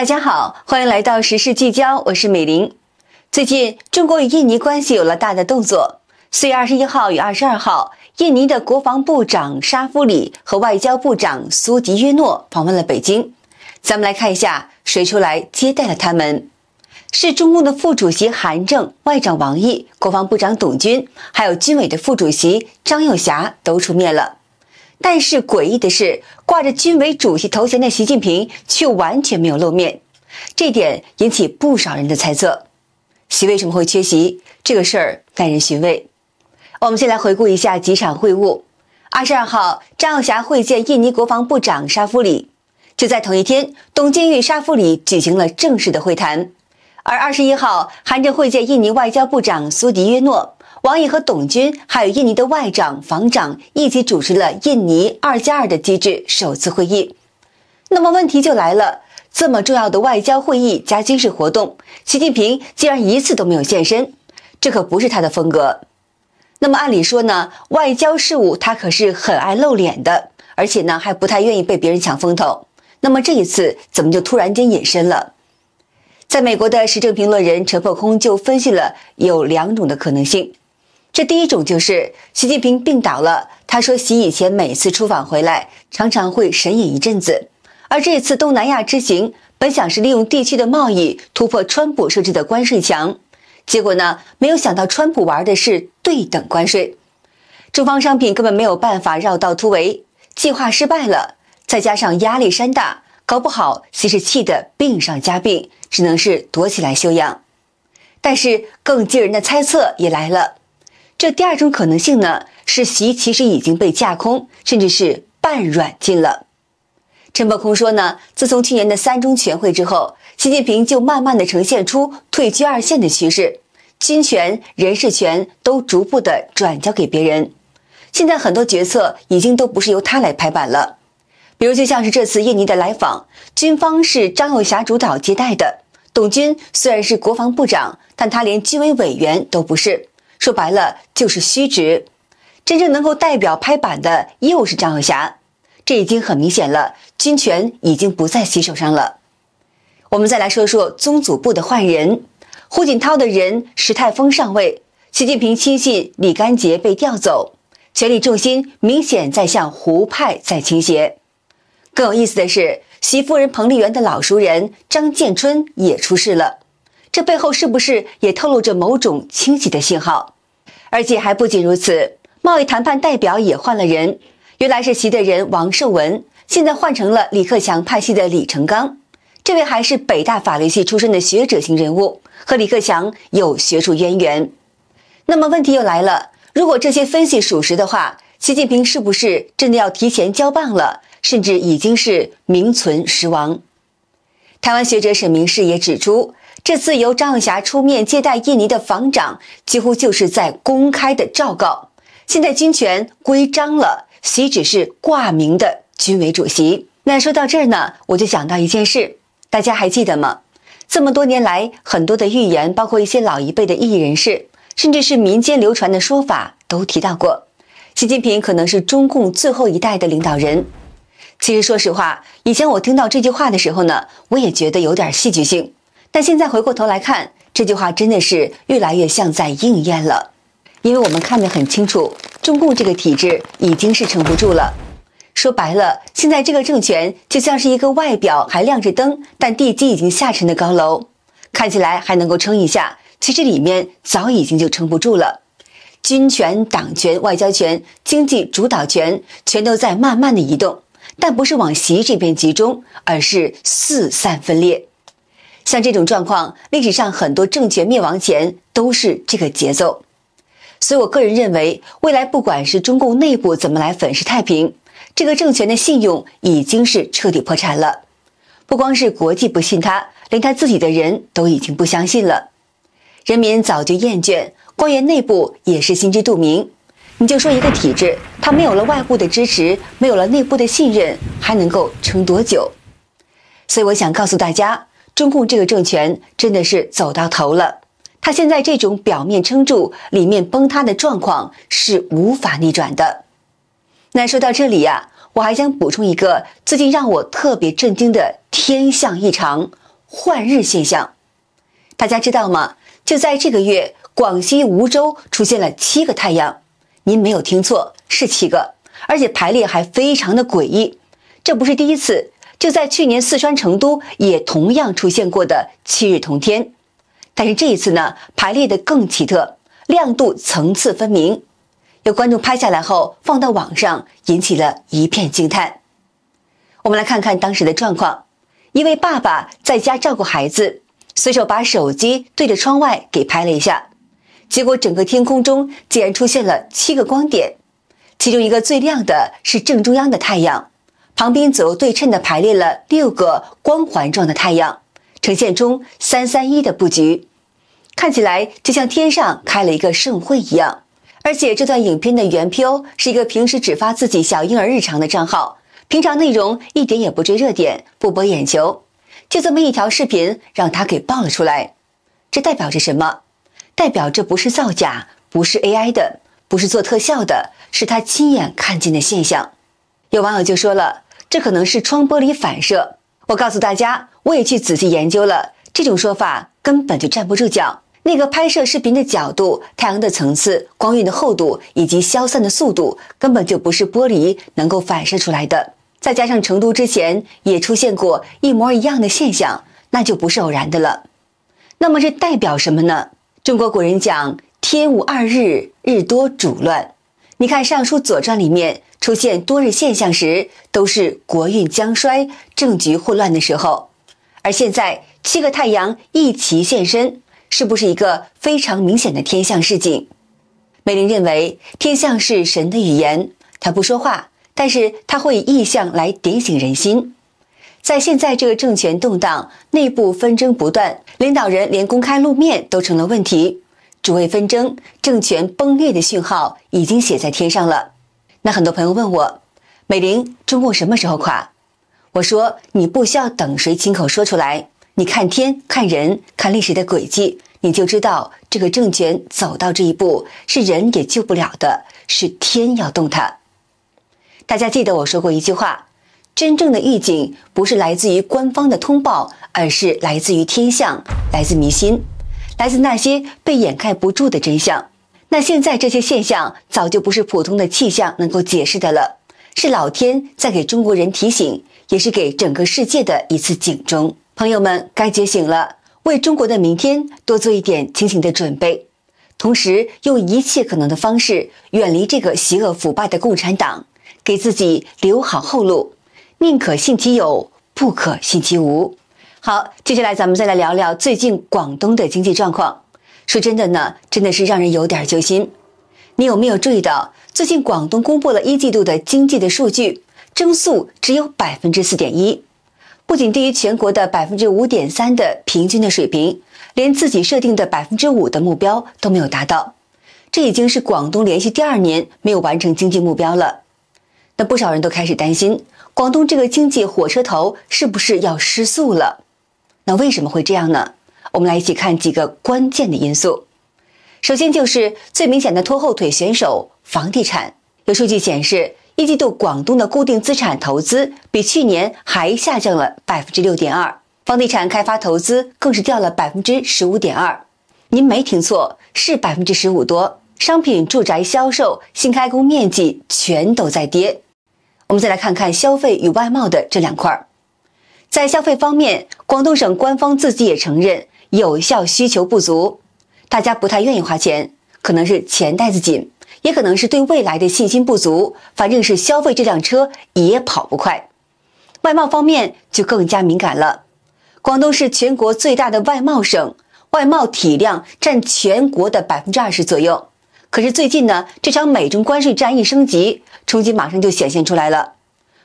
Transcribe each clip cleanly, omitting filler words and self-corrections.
大家好，欢迎来到时事聚焦，我是美玲。最近，中国与印尼关系有了大的动作。4月21号与22号，印尼的国防部长沙夫里和外交部长苏迪约诺访问了北京。咱们来看一下谁出来接待了他们。是中共的副主席韩正、外长王毅、国防部长董军，还有军委的副主席张又侠都出面了。但是诡异的是，挂着军委主席头衔的习近平却完全没有露面，这点引起不少人的猜测。习为什么会缺席？这个事儿耐人寻味。我们先来回顾一下几场会晤。22号，张又侠会见印尼国防部长沙夫里。就在同一天，董军与沙夫里举行了正式的会谈。而21号，韩正会见印尼外交部长苏迪约诺。王毅和董军还有印尼的外长、防长一起主持了印尼2+2的机制首次会议。那么问题就来了，这么重要的外交会议加军事活动，习近平竟然一次都没有现身，这可不是他的风格。那么按理说呢，外交事务他可是很爱露脸的，而且呢还不太愿意被别人抢风头。那么这一次怎么就突然间隐身了？在美国的时政评论人陈破空就分析了有2种的可能性。这第一种就是习近平病倒了，他说习以前每次出访回来常常会神隐一阵子，而这次东南亚之行本想是利用地区的贸易突破川普设置的关税墙，结果呢没有想到川普玩的是对等关税，中方商品根本没有办法绕道突围，计划失败了，再加上压力山大，搞不好习是气得病上加病，只能是躲起来休养。但是更惊人的猜测也来了，这第2种可能性呢，是习其实已经被架空，甚至是半软禁了。陈破空说呢，自从去年的3中全会之后，习近平就慢慢的呈现出退居2线的趋势，军权、人事权都逐步的转交给别人。现在很多决策已经都不是由他来拍板了。比如就像是这次印尼的来访，军方是张又侠主导接待的，董军虽然是国防部长，但他连军委委员都不是。说白了就是虚职，真正能够代表拍板的又是张又侠，这已经很明显了，军权已经不在习手上了。我们再来说说宗组部的换人，胡锦涛的人石泰峰上位，习近平亲信李干杰被调走，权力重心明显在向胡派在倾斜。更有意思的是，习夫人彭丽媛的老熟人张建春也出事了，这背后是不是也透露着某种清洗的信号？而且还不仅如此，贸易谈判代表也换了人，原来是习的人王受文，现在换成了李克强派系的李成钢。这位还是北大法律系出身的学者型人物，和李克强有学术渊源。那么问题又来了，如果这些分析属实的话，习近平是不是真的要提前交棒了，甚至已经是名存实亡？台湾学者沈明世也指出，这次由张又侠出面接待印尼的防长，几乎就是在公开的昭告，现在军权归张了，习只是挂名的军委主席。那说到这儿呢，我就想到一件事，大家还记得吗？这么多年来，很多的预言，包括一些老一辈的异议人士，甚至是民间流传的说法，都提到过，习近平可能是中共最后一代的领导人。其实说实话，以前我听到这句话的时候呢，我也觉得有点戏剧性。但现在回过头来看，这句话真的是越来越像在应验了。因为我们看得很清楚，中共这个体制已经是撑不住了。说白了，现在这个政权就像是一个外表还亮着灯，但地基已经下沉的高楼，看起来还能够撑一下，其实里面早已经就撑不住了。军权、党权、外交权、经济主导权全都在慢慢的移动，但不是往习这边集中，而是四散分裂。像这种状况，历史上很多政权灭亡前都是这个节奏。所以我个人认为，未来不管是中共内部怎么来粉饰太平，这个政权的信用已经是彻底破产了。不光是国际不信他，连他自己的人都已经不相信了。人民早就厌倦，官员内部也是心知肚明。你就说一个体制，它没有了外部的支持，没有了内部的信任，还能够撑多久？所以我想告诉大家，中共这个政权真的是走到头了。他现在这种表面撑住，里面崩塌的状况是无法逆转的。那说到这里呀，我还想补充一个最近让我特别震惊的天象异常换日现象。大家知道吗？就在这个月，广西梧州出现了7个太阳。您没有听错，是7个，而且排列还非常的诡异。这不是第一次，就在去年四川成都也同样出现过的7日同天。但是这一次呢，排列的更奇特，亮度层次分明。有观众拍下来后放到网上，引起了一片惊叹。我们来看看当时的状况。一位爸爸在家照顾孩子，随手把手机对着窗外给拍了一下，结果整个天空中竟然出现了7个光点，其中一个最亮的是正中央的太阳，旁边左右对称的排列了6个光环状的太阳，呈现出331的布局，看起来就像天上开了一个盛会一样。而且这段影片的原 PO 是一个平时只发自己小婴儿日常的账号，平常内容一点也不追热点，不博眼球，就这么一条视频让他给爆了出来。这代表着什么？代表这不是造假，不是 AI 的，不是做特效的，是他亲眼看见的现象。有网友就说了，这可能是窗玻璃反射。我告诉大家，我也去仔细研究了，这种说法根本就站不住脚。那个拍摄视频的角度、太阳的层次、光晕的厚度以及消散的速度，根本就不是玻璃能够反射出来的。再加上成都之前也出现过一模一样的现象，那就不是偶然的了。那么这代表什么呢？中国古人讲天无2日，日多主乱。你看《尚书左传》里面出现多日现象时，都是国运将衰、政局混乱的时候。而现在7个太阳一齐现身，是不是一个非常明显的天象示警？美玲认为天象是神的语言，它不说话，但是它会以意象来点醒人心。在现在这个政权动荡、内部纷争不断，领导人连公开露面都成了问题，主位纷争、政权崩裂的讯号已经写在天上了。那很多朋友问我，美玲，中共什么时候垮？我说你不需要等谁亲口说出来，你看天、看人、看历史的轨迹，你就知道这个政权走到这一步是人也救不了的，是天要动它。大家记得我说过一句话，真正的预警不是来自于官方的通报，而是来自于天象，来自迷信，来自那些被掩盖不住的真相。那现在这些现象早就不是普通的气象能够解释的了，是老天在给中国人提醒，也是给整个世界的一次警钟。朋友们，该觉醒了，为中国的明天多做一点清醒的准备，同时用一切可能的方式远离这个邪恶腐败的共产党，给自己留好后路，宁可信其有，不可信其无。好，接下来咱们再来聊聊最近广东的经济状况。说真的呢，真的是让人有点揪心。你有没有注意到，最近广东公布了1季度的经济的数据，增速只有 4.1%， 不仅低于全国的 5.3% 的平均的水平，连自己设定的 5% 的目标都没有达到。这已经是广东连续第2年没有完成经济目标了。那不少人都开始担心，广东这个经济火车头是不是要失速了？那为什么会这样呢？我们来一起看几个关键的因素。首先就是最明显的拖后腿选手房地产。有数据显示，1季度广东的固定资产投资比去年还下降了 6.2%， 房地产开发投资更是掉了 15.2%。 您没听错，是 15% 多。商品住宅销售、新开工面积全都在跌。我们再来看看消费与外贸的这2块。在消费方面，广东省官方自己也承认有效需求不足，大家不太愿意花钱，可能是钱袋子紧，也可能是对未来的信心不足，反正是消费这辆车也跑不快。外贸方面就更加敏感了，广东是全国最大的外贸省，外贸体量占全国的 20% 左右。可是最近呢，这场美中关税战一升级，冲击马上就显现出来了。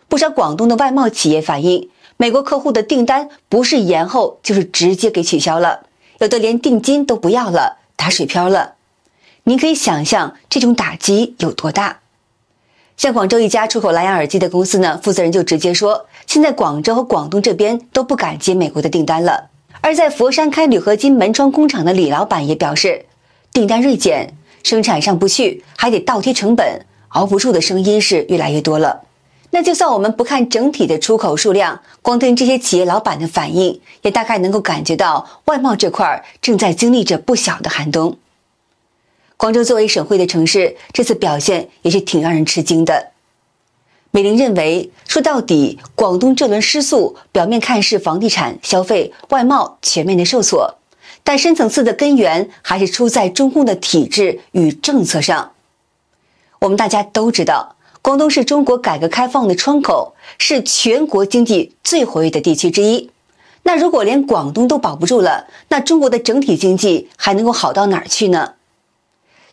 不少广东的外贸企业反映，美国客户的订单不是延后就是直接给取消了，有的连定金都不要了，打水漂了。您可以想象这种打击有多大。像广州一家出口蓝牙耳机的公司呢，负责人就直接说，现在广州和广东这边都不敢接美国的订单了。而在佛山开铝合金门窗工厂的李老板也表示，订单锐减，生产上不去，还得倒贴成本，熬不住的声音是越来越多了。那就算我们不看整体的出口数量，光听这些企业老板的反应，也大概能够感觉到外贸这块正在经历着不小的寒冬。广州作为省会的城市，这次表现也是挺让人吃惊的。美林认为，说到底，广东这轮失速，表面看是房地产、消费、外贸全面的受挫，但深层次的根源还是出在中共的体制与政策上。我们大家都知道，广东是中国改革开放的窗口，是全国经济最活跃的地区之一。那如果连广东都保不住了，那中国的整体经济还能够好到哪儿去呢？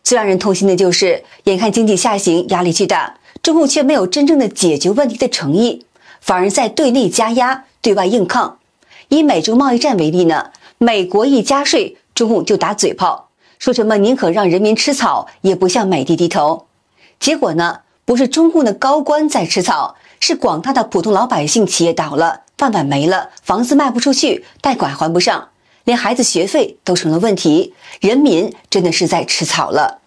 最让人痛心的就是，眼看经济下行，压力巨大，中共却没有真正的解决问题的诚意，反而在对内加压，对外硬抗。以美中贸易战为例呢，美国一加税，中共就打嘴炮，说什么宁可让人民吃草，也不向美帝低头。结果呢，不是中共的高官在吃草，是广大的普通老百姓企业倒了，饭碗没了，房子卖不出去，贷款还不上，连孩子学费都成了问题，人民真的是在吃草了。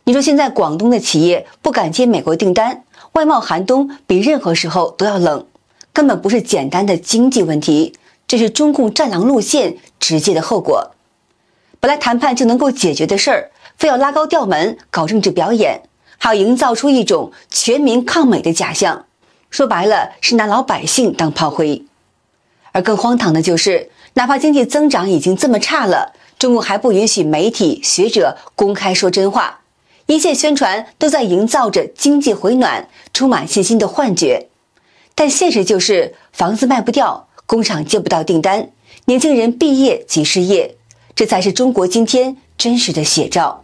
你说现在广东的企业不敢接美国订单，外贸寒冬比任何时候都要冷，根本不是简单的经济问题，这是中共战狼路线直接的后果。本来谈判就能够解决的事儿，非要拉高调门，搞政治表演，还要营造出一种全民抗美的假象，说白了是拿老百姓当炮灰。而更荒唐的就是，哪怕经济增长已经这么差了，中共还不允许媒体、学者公开说真话，一切宣传都在营造着经济回暖、充满信心的幻觉。但现实就是，房子卖不掉，工厂接不到订单，年轻人毕业即失业，这才是中国今天真实的写照。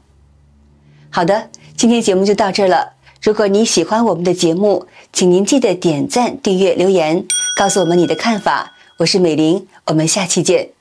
好的，今天节目就到这儿了。如果你喜欢我们的节目，请您记得点赞、订阅、留言，告诉我们你的看法。我是美玲，我们下期见。